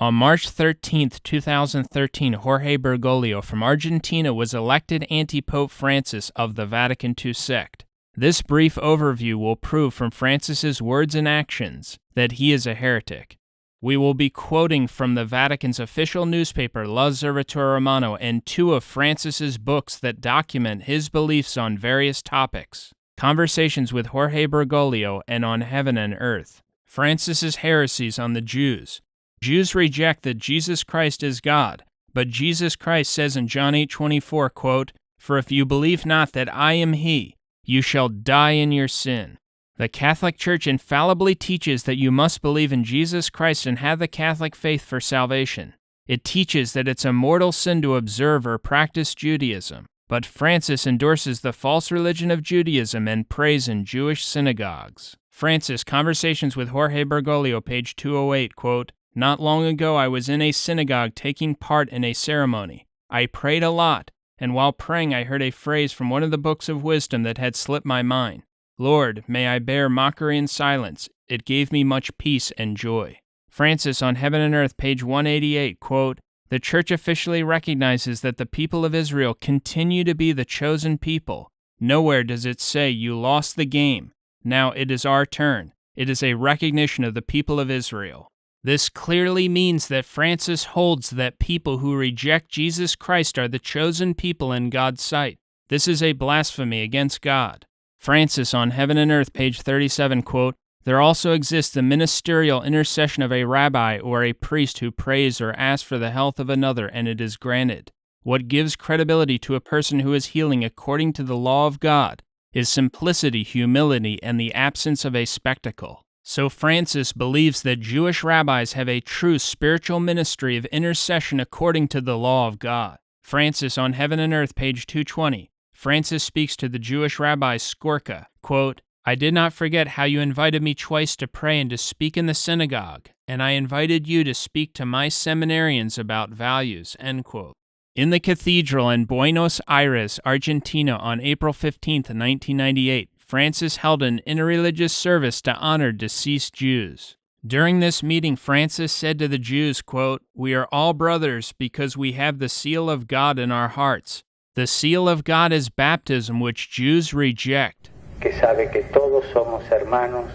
On March 13, 2013, Jorge Bergoglio from Argentina was elected Anti-Pope Francis of the Vatican II sect. This brief overview will prove from Francis's words and actions that he is a heretic. We will be quoting from the Vatican's official newspaper, L'Osservatore Romano, and two of Francis's books that document his beliefs on various topics, Conversations with Jorge Bergoglio and On Heaven and Earth. Francis's heresies on the Jews. Jews reject that Jesus Christ is God, but Jesus Christ says in John 8:24, quote, "For if you believe not that I am He, you shall die in your sin." The Catholic Church infallibly teaches that you must believe in Jesus Christ and have the Catholic faith for salvation. It teaches that it's a mortal sin to observe or practice Judaism, but Francis endorses the false religion of Judaism and prays in Jewish synagogues. Francis, Conversations with Jorge Bergoglio, page 208, quote, "Not long ago I was in a synagogue taking part in a ceremony. I prayed a lot, and while praying I heard a phrase from one of the books of wisdom that had slipped my mind. Lord, may I bear mockery in silence. It gave me much peace and joy." Francis, On Heaven and Earth, page 188, quote, "The Church officially recognizes that the people of Israel continue to be the chosen people. Nowhere does it say you lost the game. Now it is our turn. It is a recognition of the people of Israel." This clearly means that Francis holds that people who reject Jesus Christ are the chosen people in God's sight. This is a blasphemy against God. Francis, On Heaven and Earth, page 37, quote, "There also exists the ministerial intercession of a rabbi or a priest who prays or asks for the health of another, and it is granted. What gives credibility to a person who is healing according to the law of God is simplicity, humility, and the absence of a spectacle. So Francis believes that Jewish rabbis have a true spiritual ministry of intercession according to the law of God." Francis, On Heaven and Earth, page 220. Francis speaks to the Jewish rabbi Skorka, quote, "I did not forget how you invited me twice to pray and to speak in the synagogue, and I invited you to speak to my seminarians about values," end quote. In the cathedral in Buenos Aires, Argentina, on April 15, 1998, Francis held an interreligious service to honor deceased Jews. During this meeting, Francis said to the Jews, quote, "We are all brothers because we have the seal of God in our hearts. The seal of God is baptism, which Jews reject. Que sabe que todos somos hermanos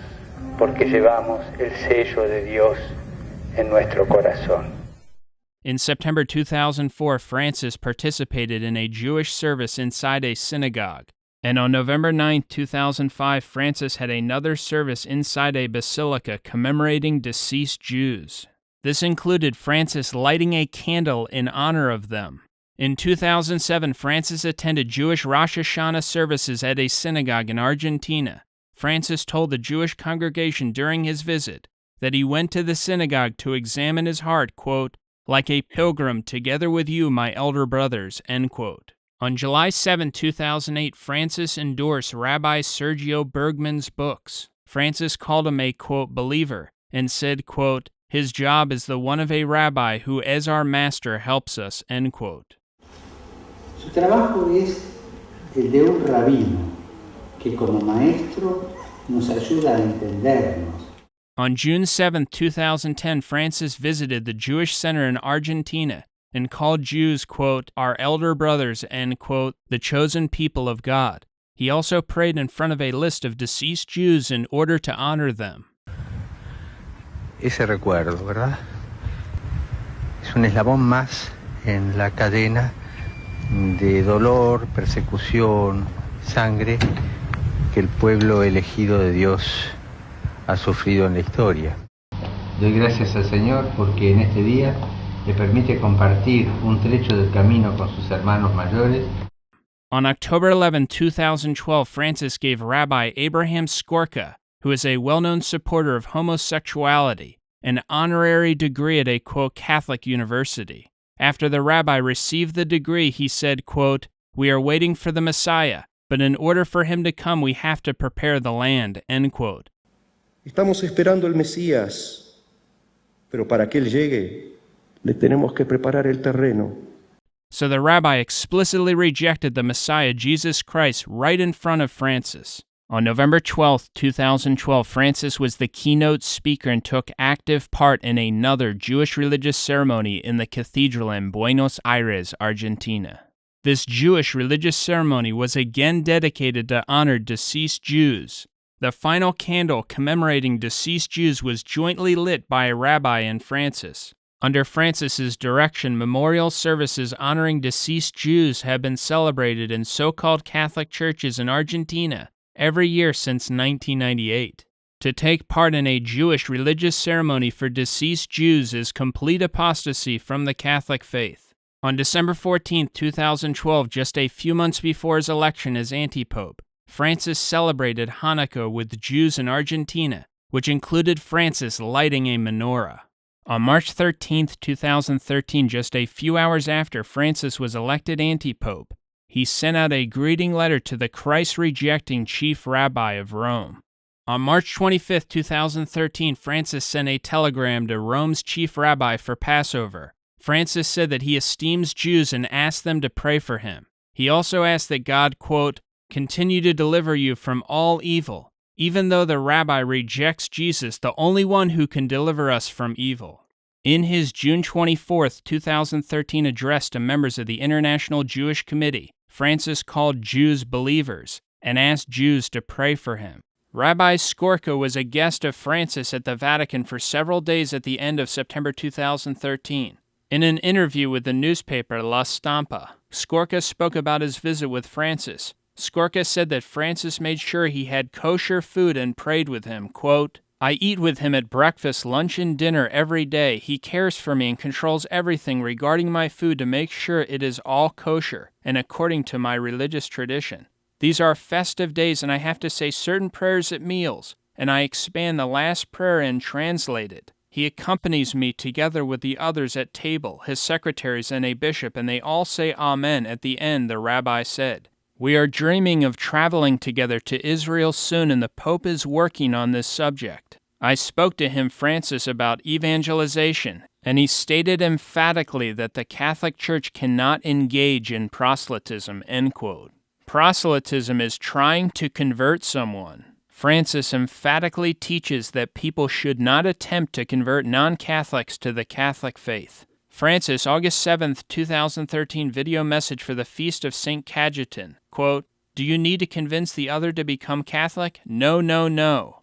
porque llevamos el sello de Dios en nuestro corazón." In September 2004, Francis participated in a Jewish service inside a synagogue. And on November 9, 2005, Francis had another service inside a basilica commemorating deceased Jews. This included Francis lighting a candle in honor of them. In 2007, Francis attended Jewish Rosh Hashanah services at a synagogue in Argentina. Francis told the Jewish congregation during his visit that he went to the synagogue to examine his heart, quote, "like a pilgrim together with you, my elder brothers," end quote. On July 7, 2008, Francis endorsed Rabbi Sergio Bergman's books. Francis called him a, quote, believer, and said, quote, "His job is the one of a rabbi who, as our master, helps us," end quote. Su trabajo es el de un rabino que como maestro nos ayuda a entendernos. On June 7, 2010, Francis visited the Jewish Center in Argentina and called Jews, quote, "our elder brothers," and, quote, "the chosen people of God." He also prayed in front of a list of deceased Jews in order to honor them. Ese recuerdo, ¿verdad? Es un eslabón más en la cadena de dolor, persecución, sangre que el pueblo elegido de Dios ha sufrido en la historia. Doy gracias al Señor porque en este día le permite compartir un trecho del camino con sus hermanos mayores. On October 11, 2012, Francis gave Rabbi Abraham Skorka, who is a well-known supporter of homosexuality, an honorary degree at a, quote, Catholic university. After the rabbi received the degree, he said, quote, "We are waiting for the Messiah, but in order for him to come, we have to prepare the land," end quote. Estamos esperando el Mesías, pero para que Él llegue, le tenemos que preparar el terreno. So the rabbi explicitly rejected the Messiah, Jesus Christ, right in front of Francis. On November 12, 2012, Francis was the keynote speaker and took active part in another Jewish religious ceremony in the cathedral in Buenos Aires, Argentina. This Jewish religious ceremony was again dedicated to honor deceased Jews. The final candle commemorating deceased Jews was jointly lit by a rabbi and Francis. Under Francis's direction, memorial services honoring deceased Jews have been celebrated in so-called Catholic churches in Argentina every year since 1998. To take part in a Jewish religious ceremony for deceased Jews is complete apostasy from the Catholic faith. On December 14, 2012, just a few months before his election as antipope, Francis celebrated Hanukkah with Jews in Argentina, which included Francis lighting a menorah. On March 13, 2013, just a few hours after Francis was elected antipope, he sent out a greeting letter to the Christ-rejecting chief rabbi of Rome. On March 25, 2013, Francis sent a telegram to Rome's chief rabbi for Passover. Francis said that he esteems Jews and asked them to pray for him. He also asked that God, quote, continue to deliver you from all evil, even though the rabbi rejects Jesus, the only one who can deliver us from evil. In his June 24, 2013 address to members of the International Jewish Committee, Francis called Jews believers and asked Jews to pray for him. Rabbi Skorka was a guest of Francis at the Vatican for several days at the end of September 2013. In an interview with the newspaper La Stampa, Skorka spoke about his visit with Francis. Skorka said that Francis made sure he had kosher food and prayed with him, quote, I eat with him at breakfast, lunch, and dinner every day. He cares for me and controls everything regarding my food to make sure it is all kosher and according to my religious tradition. These are festive days and I have to say certain prayers at meals, and I expand the last prayer and translate it. He accompanies me together with the others at table, his secretaries and a bishop, and they all say Amen at the end, the rabbi said. We are dreaming of traveling together to Israel soon, and the Pope is working on this subject. I spoke to him, Francis, about evangelization, and he stated emphatically that the Catholic Church cannot engage in proselytism, end quote. Proselytism is trying to convert someone. Francis emphatically teaches that people should not attempt to convert non-Catholics to the Catholic faith. Francis, August 7, 2013 video message for the Feast of St. Cajetan, quote, do you need to convince the other to become Catholic? No, no, no.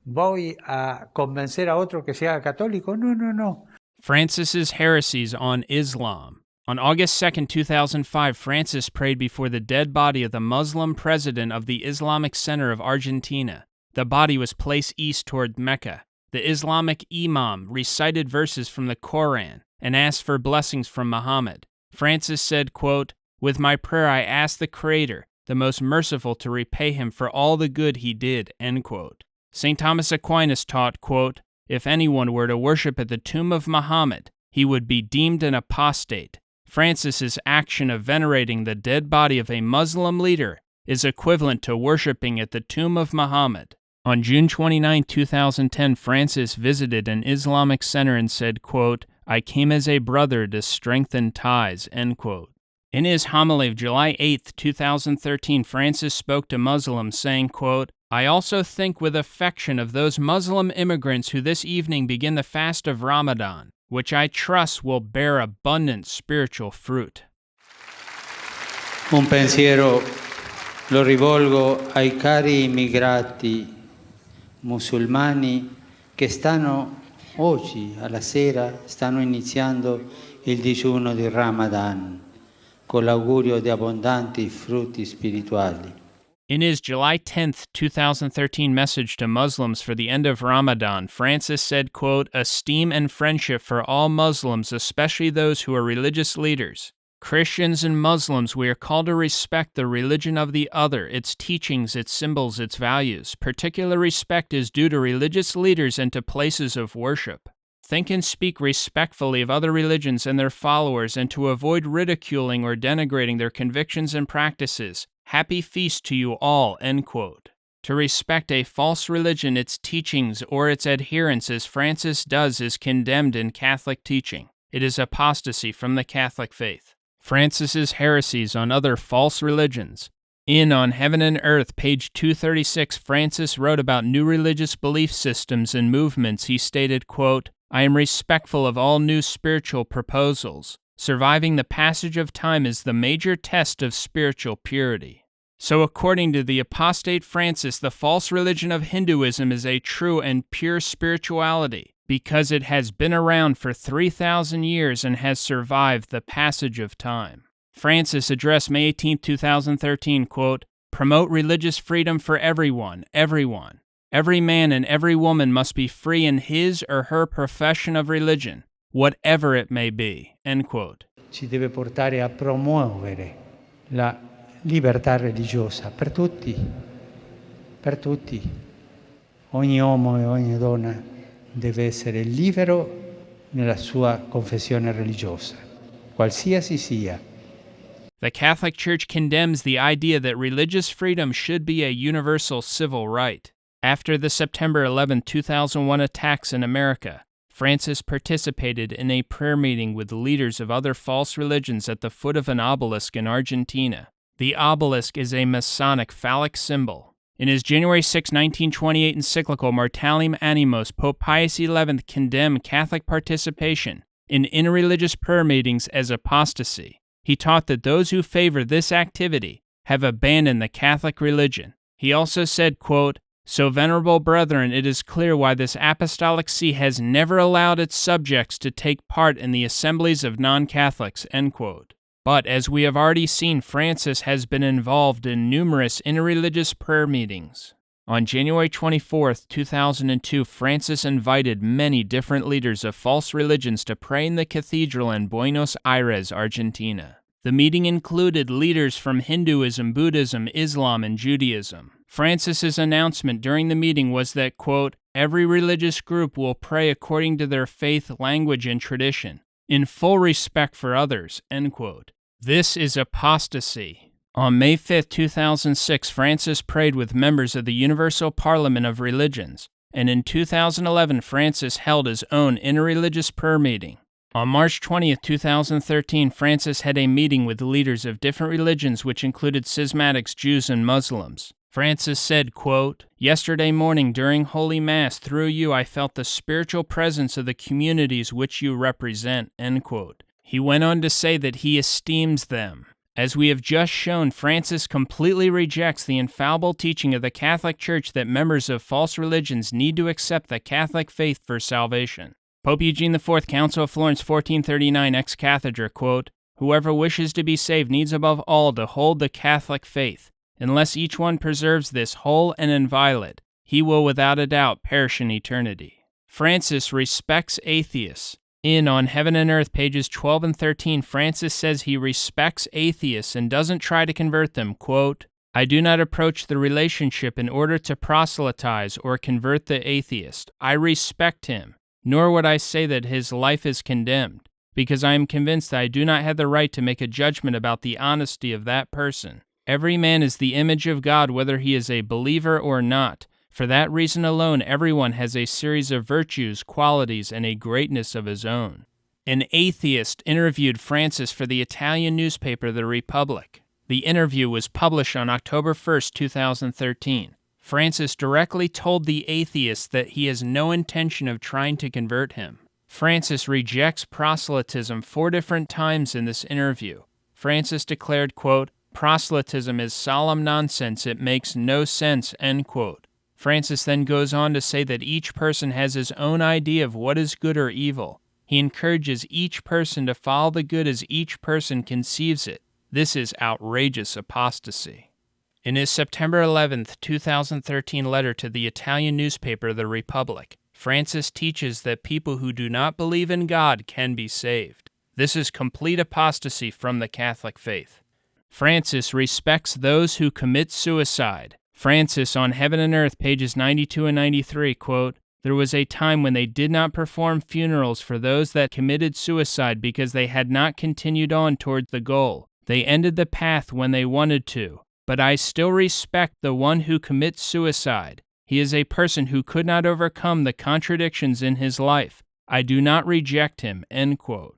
¿Voy a convencer a otro que se haga católico? No, no, no. Francis's heresies on Islam. On August 2, 2005, Francis prayed before the dead body of the Muslim president of the Islamic Center of Argentina. The body was placed east toward Mecca. The Islamic imam recited verses from the Koran and asked for blessings from Muhammad. Francis said, quote, with my prayer I ask the Creator, the most merciful, to repay him for all the good he did, end quote. St. Thomas Aquinas taught, quote, if anyone were to worship at the tomb of Muhammad, he would be deemed an apostate. Francis's action of venerating the dead body of a Muslim leader is equivalent to worshiping at the tomb of Muhammad. On June 29, 2010, Francis visited an Islamic center and said, quote, I came as a brother to strengthen ties, end quote. In his homily of July 8, 2013, Francis spoke to Muslims saying, quote, I also think with affection of those Muslim immigrants who this evening begin the fast of Ramadan, which I trust will bear abundant spiritual fruit. Un pensiero lo rivolgo ai cari immigrati musulmani che oggi alla sera stanno iniziando il digiuno di Ramadan con l'augurio di abbondanti frutti spirituali. In his July 10, 2013 message to Muslims for the end of Ramadan, Francis said, quote, esteem and friendship for all Muslims, especially those who are religious leaders. Christians and Muslims, we are called to respect the religion of the other, its teachings, its symbols, its values. Particular respect is due to religious leaders and to places of worship. Think and speak respectfully of other religions and their followers, and to avoid ridiculing or denigrating their convictions and practices. Happy feast to you all, end quote. To respect a false religion, its teachings, or its adherents, as Francis does, is condemned in Catholic teaching. It is apostasy from the Catholic faith. Francis's heresies on other false religions. In On Heaven and Earth, page 236, Francis wrote about new religious belief systems and movements. He stated, quote, I am respectful of all new spiritual proposals. Surviving the passage of time is the major test of spiritual purity. So according to the apostate Francis, the false religion of Hinduism is a true and pure spirituality because it has been around for 3,000 years and has survived the passage of time. Francis addressed May 18, 2013, quote, promote religious freedom for everyone. Every man and every woman must be free in his or her profession of religion, whatever it may be, end quote. Ci deve portare a promuovere la libertà religiosa per tutti. Ogni uomo e ogni donna deve essere libero nella sua confessione religiosa, qualsiasi sia. The Catholic Church condemns the idea that religious freedom should be a universal civil right. After the September 11, 2001 attacks in America, Francis participated in a prayer meeting with leaders of other false religions at the foot of an obelisk in Argentina. The obelisk is a Masonic phallic symbol. In his January 6, 1928 encyclical Mortalium Animos, Pope Pius XI condemned Catholic participation in interreligious prayer meetings as apostasy. He taught that those who favor this activity have abandoned the Catholic religion. He also said, quote, so, venerable brethren, it is clear why this apostolic see has never allowed its subjects to take part in the assemblies of non-Catholics, end quote. But as we have already seen, Francis has been involved in numerous interreligious prayer meetings. On January 24, 2002, Francis invited many different leaders of false religions to pray in the cathedral in Buenos Aires, Argentina. The meeting included leaders from Hinduism, Buddhism, Islam, and Judaism. Francis's announcement during the meeting was that, quote, every religious group will pray according to their faith, language, and tradition, in full respect for others, end quote. This is apostasy. On May 5, 2006, Francis prayed with members of the Universal Parliament of Religions, and in 2011, Francis held his own interreligious prayer meeting. On March 20, 2013, Francis had a meeting with leaders of different religions which included schismatics, Jews, and Muslims. Francis said, quote, yesterday morning during Holy Mass, through you I felt the spiritual presence of the communities which you represent, end quote. He went on to say that he esteems them. As we have just shown, Francis completely rejects the infallible teaching of the Catholic Church that members of false religions need to accept the Catholic faith for salvation. Pope Eugene IV, Council of Florence 1439, ex cathedra, quote, whoever wishes to be saved needs above all to hold the Catholic faith. Unless each one preserves this whole and inviolate, he will without a doubt perish in eternity. Francis respects atheists. In On Heaven and Earth, pages 12 and 13, Francis says he respects atheists and doesn't try to convert them. Quote, I do not approach the relationship in order to proselytize or convert the atheist. I respect him, nor would I say that his life is condemned, because I am convinced that I do not have the right to make a judgment about the honesty of that person. Every man is the image of God, whether he is a believer or not. For that reason alone, everyone has a series of virtues, qualities, and a greatness of his own. An atheist interviewed Francis for the Italian newspaper The Republic. The interview was published on October 1, 2013. Francis directly told the atheist that he has no intention of trying to convert him. Francis rejects proselytism 4 different times in this interview. Francis declared, quote, proselytism is solemn nonsense, it makes no sense, end quote. Francis then goes on to say that each person has his own idea of what is good or evil. He encourages each person to follow the good as each person conceives it. This is outrageous apostasy. In his September 11, 2013 letter to the Italian newspaper The Republic, Francis teaches that people who do not believe in God can be saved. This is complete apostasy from the Catholic faith. Francis respects those who commit suicide. Francis on Heaven and Earth, pages 92 and 93, quote, there was a time when they did not perform funerals for those that committed suicide because they had not continued on towards the goal. They ended the path when they wanted to. But I still respect the one who commits suicide. He is a person who could not overcome the contradictions in his life. I do not reject him, end quote.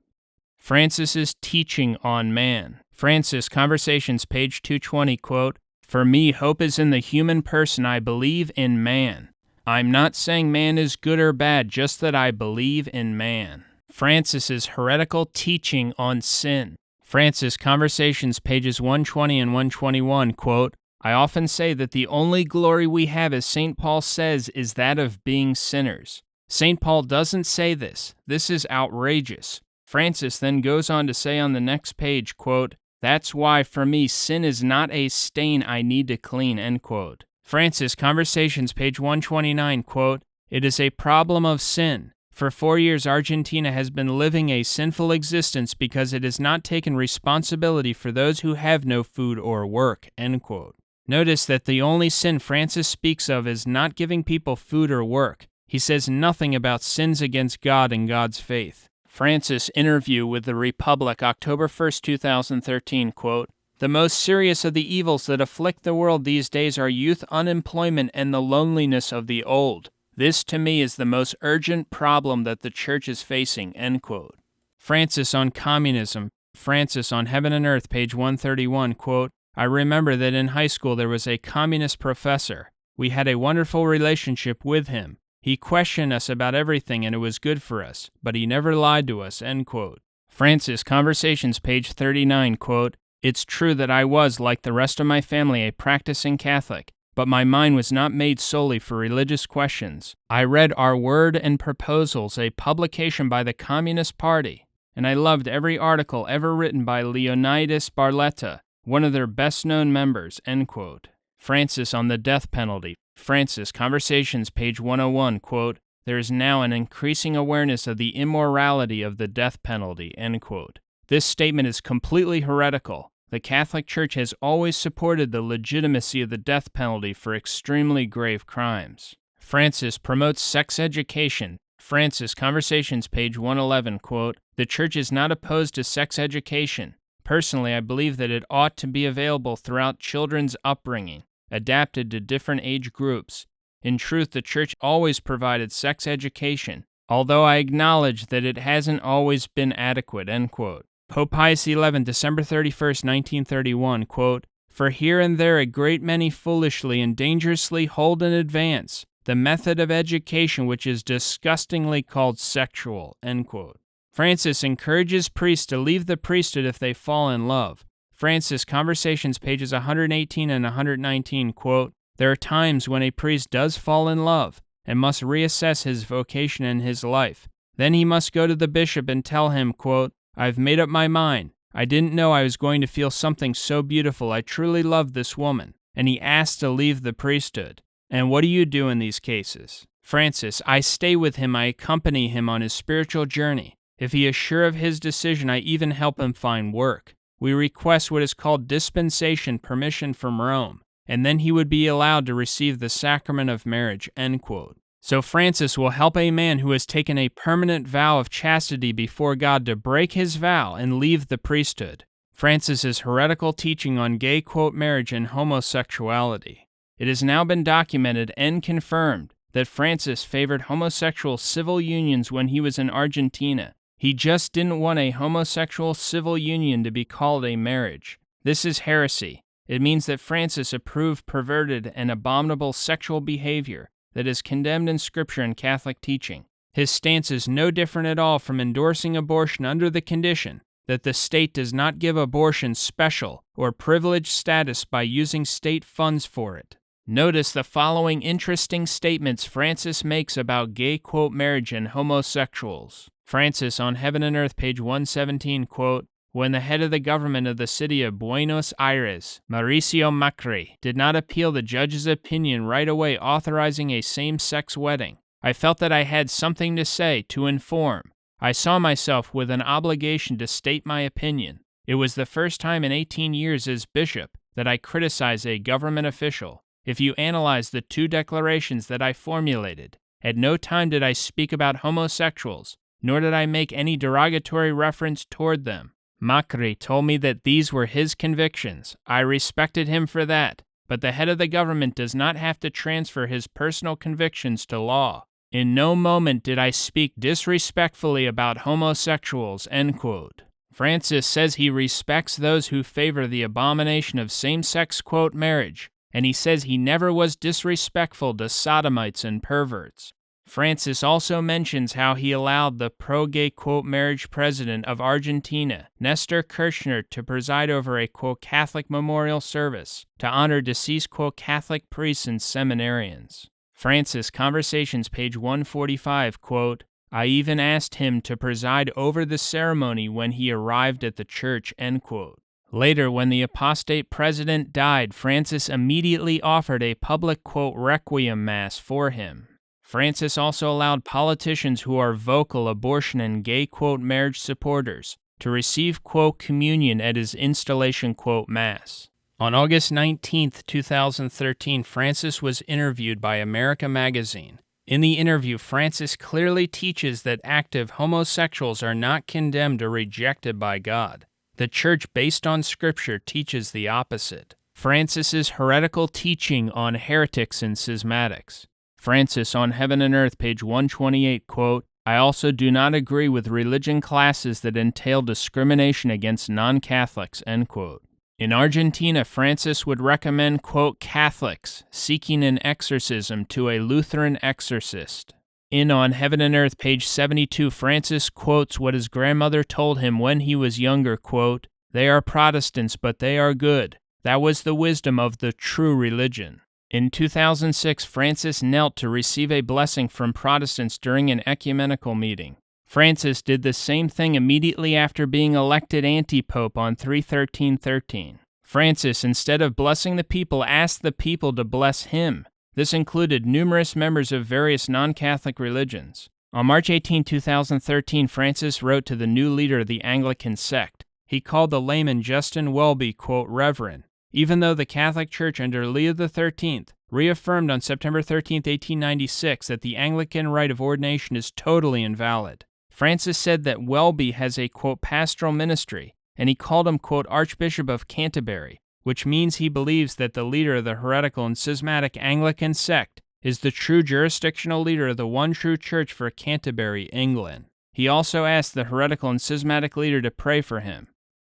Francis's teaching on man. Francis, Conversations, page 220, quote, For me, hope is in the human person. I believe in man. I'm not saying man is good or bad, just that I believe in man. Francis's Heretical Teaching on Sin. Francis, Conversations, pages 120 and 121, quote, I often say that the only glory we have, as St. Paul says, is that of being sinners. St. Paul doesn't say this. This is outrageous. Francis then goes on to say on the next page, quote, that's why, for me, sin is not a stain I need to clean, end quote. Francis, Conversations, page 129, quote, it is a problem of sin. For 4 years, Argentina has been living a sinful existence because it has not taken responsibility for those who have no food or work, end quote. Notice that the only sin Francis speaks of is not giving people food or work. He says nothing about sins against God and God's faith. Francis' interview with the Republic, October 1, 2013, quote, the most serious of the evils that afflict the world these days are youth unemployment and the loneliness of the old. This, to me, is the most urgent problem that the Church is facing, end quote. Francis on Communism. Francis on Heaven and Earth, page 131, quote, I remember that in high school there was a communist professor. We had a wonderful relationship with him. He questioned us about everything and it was good for us, but he never lied to us, end quote. Francis, Conversations, page 39, quote, it's true that I was, like the rest of my family, a practicing Catholic, but my mind was not made solely for religious questions. I read Our Word and Proposals, a publication by the Communist Party, and I loved every article ever written by Leonidas Barletta, one of their best-known members, end quote. Francis on the death penalty. Francis, Conversations, page 101, quote, there is now an increasing awareness of the immorality of the death penalty, end quote. This statement is completely heretical. The Catholic Church has always supported the legitimacy of the death penalty for extremely grave crimes. Francis promotes sex education. Francis, Conversations, page 111, quote, the Church is not opposed to sex education. Personally, I believe that it ought to be available throughout children's upbringing, adapted to different age groups. In truth, the Church always provided sex education, although I acknowledge that it hasn't always been adequate, end quote. Pope Pius XI, December 31, 1931, quote, for here and there a great many foolishly and dangerously hold in advance the method of education which is disgustingly called sexual, end quote. Francis encourages priests to leave the priesthood if they fall in love. Francis, Conversations, pages 118 and 119, quote, there are times when a priest does fall in love and must reassess his vocation and his life. Then he must go to the bishop and tell him, quote, I've made up my mind. I didn't know I was going to feel something so beautiful. I truly love this woman. And he asks to leave the priesthood. And what do you do in these cases? Francis, I stay with him. I accompany him on his spiritual journey. If he is sure of his decision, I even help him find work. We request what is called dispensation, permission from Rome, and then he would be allowed to receive the sacrament of marriage, end quote. So Francis will help a man who has taken a permanent vow of chastity before God to break his vow and leave the priesthood. Francis's Heretical Teaching on Gay, quote, Marriage and Homosexuality. It has now been documented and confirmed that Francis favored homosexual civil unions when he was in Argentina. He just didn't want a homosexual civil union to be called a marriage. This is heresy. It means that Francis approved perverted and abominable sexual behavior that is condemned in Scripture and Catholic teaching. His stance is no different at all from endorsing abortion under the condition that the state does not give abortion special or privileged status by using state funds for it. Notice the following interesting statements Francis makes about gay, quote, marriage and homosexuals. Francis on Heaven and Earth, page 117, quote, when the head of the government of the city of Buenos Aires, Mauricio Macri, did not appeal the judge's opinion right away authorizing a same-sex wedding, I felt that I had something to say, to inform. I saw myself with an obligation to state my opinion. It was the first time in 18 years as bishop that I criticized a government official. If you analyze the two declarations that I formulated, at no time did I speak about homosexuals, nor did I make any derogatory reference toward them. Macri told me that these were his convictions. I respected him for that, but the head of the government does not have to transfer his personal convictions to law. In no moment did I speak disrespectfully about homosexuals, end quote. Francis says he respects those who favor the abomination of same-sex, quote, marriage, and he says he never was disrespectful to sodomites and perverts. Francis also mentions how he allowed the pro-gay, quote, marriage president of Argentina, Nestor Kirchner, to preside over a, quote, Catholic memorial service to honor deceased, quote, Catholic priests and seminarians. Francis, Conversations, page 145, quote, I even asked him to preside over the ceremony when he arrived at the church, end quote. Later, when the apostate president died, Francis immediately offered a public, quote, requiem mass for him. Francis also allowed politicians who are vocal abortion and gay, quote, marriage supporters to receive, quote, communion at his installation, quote, mass. On August 19, 2013, Francis was interviewed by America Magazine. In the interview, Francis clearly teaches that active homosexuals are not condemned or rejected by God. The Church, based on Scripture, teaches the opposite. Francis's heretical teaching on heretics and schismatics. Francis, on Heaven and Earth, page 128, quote, I also do not agree with religion classes that entail discrimination against non-Catholics, end quote. In Argentina, Francis would recommend, quote, Catholics seeking an exorcism to a Lutheran exorcist. In On Heaven and Earth, page 72, Francis quotes what his grandmother told him when he was younger, quote, They are Protestants, but they are good. That was the wisdom of the true religion. In 2006, Francis knelt to receive a blessing from Protestants during an ecumenical meeting. Francis did the same thing immediately after being elected anti-pope on 3/13/13. Francis, instead of blessing the people, asked the people to bless him. This included numerous members of various non-Catholic religions. On March 18, 2013, Francis wrote to the new leader of the Anglican sect. He called the layman Justin Welby, quote, Reverend, even though the Catholic Church under Leo XIII reaffirmed on September 13, 1896 that the Anglican rite of ordination is totally invalid. Francis said that Welby has a, quote, pastoral ministry, and he called him, quote, Archbishop of Canterbury, which means he believes that the leader of the heretical and schismatic Anglican sect is the true jurisdictional leader of the one true church for Canterbury, England. He also asked the heretical and schismatic leader to pray for him.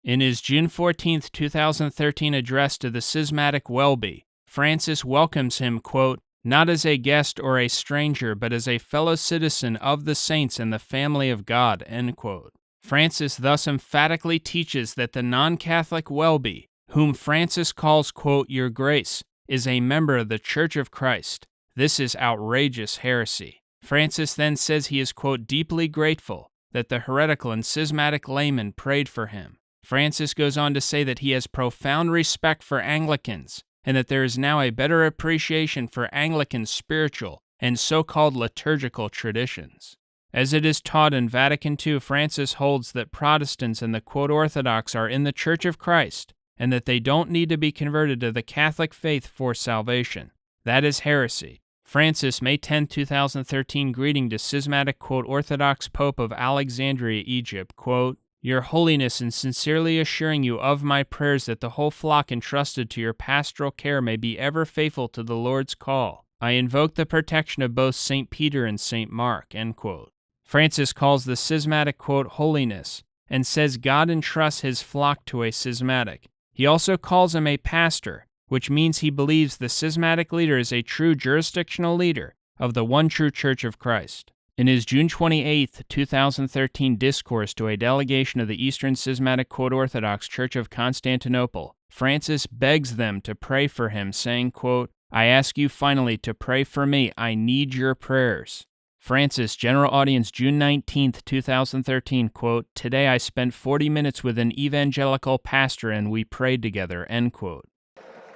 In his June 14, 2013 address to the schismatic Welby, Francis welcomes him, quote, not as a guest or a stranger, but as a fellow citizen of the saints and the family of God, end quote. Francis thus emphatically teaches that the non-Catholic Welby, whom Francis calls, quote, your grace, is a member of the Church of Christ. This is outrageous heresy. Francis then says he is, quote, deeply grateful that the heretical and schismatic layman prayed for him. Francis goes on to say that he has profound respect for Anglicans and that there is now a better appreciation for Anglican spiritual and so-called liturgical traditions. As it is taught in Vatican II, Francis holds that Protestants and the, quote, Orthodox are in the Church of Christ and that they don't need to be converted to the Catholic faith for salvation. That is heresy. Francis, May 10, 2013, greeting to schismatic, quote, Orthodox Pope of Alexandria, Egypt, quote, Your Holiness, in sincerely assuring you of my prayers that the whole flock entrusted to your pastoral care may be ever faithful to the Lord's call, I invoke the protection of both St. Peter and St. Mark, end quote. Francis calls the schismatic, quote, holiness, and says God entrusts his flock to a schismatic. He also calls him a pastor, which means he believes the schismatic leader is a true jurisdictional leader of the one true Church of Christ. In his June 28, 2013 discourse to a delegation of the Eastern Schismatic, quote, Orthodox Church of Constantinople, Francis begs them to pray for him, saying, quote, I ask you finally to pray for me. I need your prayers. Francis, General Audience, June 19, 2013, quote, Today I spent 40 minutes with an evangelical pastor and we prayed together, end quote.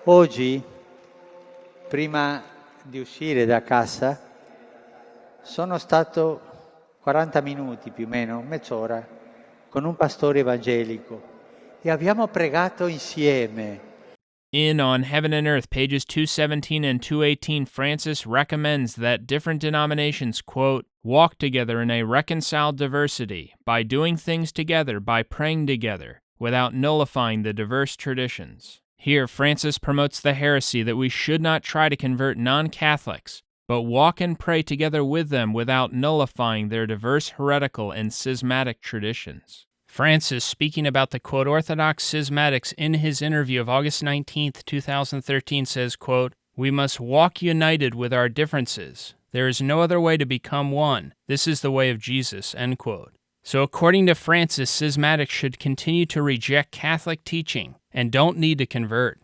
Oggi, prima di uscire da casa, sono stato 40 minuti più o meno, mezz'ora, con un pastore evangelico e abbiamo pregato insieme. In On Heaven and Earth, pages 217 and 218, Francis recommends that different denominations, quote, walk together in a reconciled diversity by doing things together, by praying together, without nullifying the diverse traditions. Here, Francis promotes the heresy that we should not try to convert non-Catholics, but walk and pray together with them without nullifying their diverse heretical and schismatic traditions. Francis, speaking about the, quote, Orthodox schismatics in his interview of August 19, 2013, says, quote, "We must walk united with our differences. There is no other way to become one. This is the way of Jesus," end quote. So according to Francis, schismatics should continue to reject Catholic teaching and don't need to convert.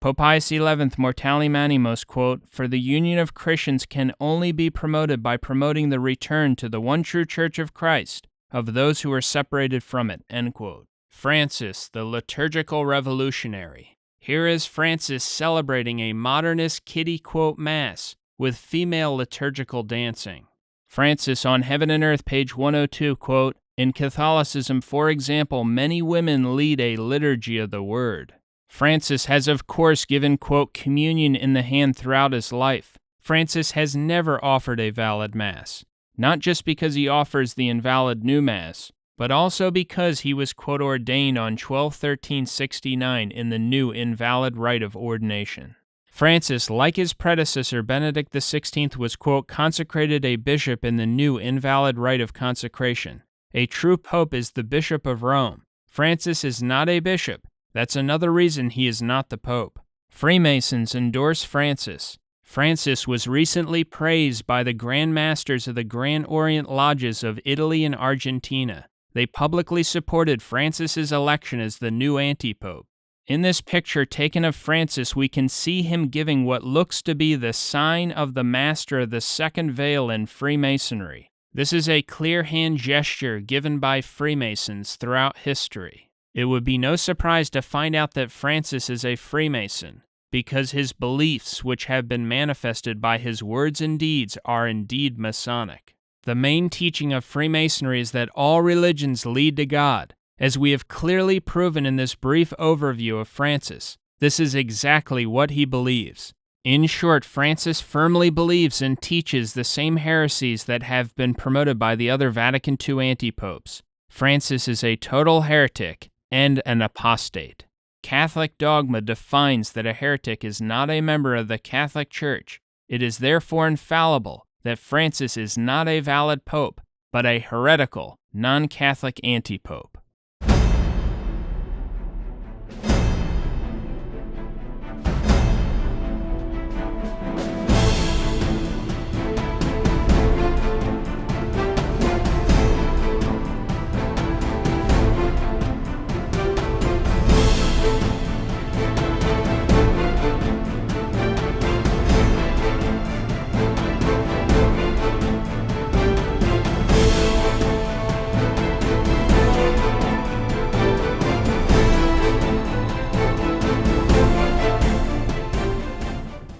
Pope Pius XI, Mortali Manimos, quote, "For the union of Christians can only be promoted by promoting the return to the one true Church of Christ, of those who are separated from it," end quote. Francis, the liturgical revolutionary. Here is Francis celebrating a modernist kiddie, quote, mass with female liturgical dancing. Francis on Heaven and Earth, page 102, quote, "In Catholicism, for example, many women lead a liturgy of the word." Francis has, of course, given, quote, communion in the hand throughout his life. Francis has never offered a valid Mass, not just because he offers the invalid new Mass, but also because he was, quote, ordained on 12/13/69 in the new invalid rite of ordination. Francis, like his predecessor Benedict XVI, was, quote, consecrated a bishop in the new invalid rite of consecration. A true pope is the Bishop of Rome. Francis is not a bishop. That's another reason he is not the Pope. Freemasons endorse Francis. Francis was recently praised by the Grand Masters of the Grand Orient Lodges of Italy and Argentina. They publicly supported Francis's election as the new anti-pope. In this picture taken of Francis, we can see him giving what looks to be the sign of the Master of the Second Veil in Freemasonry. This is a clear hand gesture given by Freemasons throughout history. It would be no surprise to find out that Francis is a Freemason, because his beliefs, which have been manifested by his words and deeds, are indeed Masonic. The main teaching of Freemasonry is that all religions lead to God. As we have clearly proven in this brief overview of Francis, this is exactly what he believes. In short, Francis firmly believes and teaches the same heresies that have been promoted by the other Vatican II anti-popes. Francis is a total heretic and an apostate. Catholic dogma defines that a heretic is not a member of the Catholic Church. It is therefore infallible that Francis is not a valid pope, but a heretical, non-Catholic anti-pope.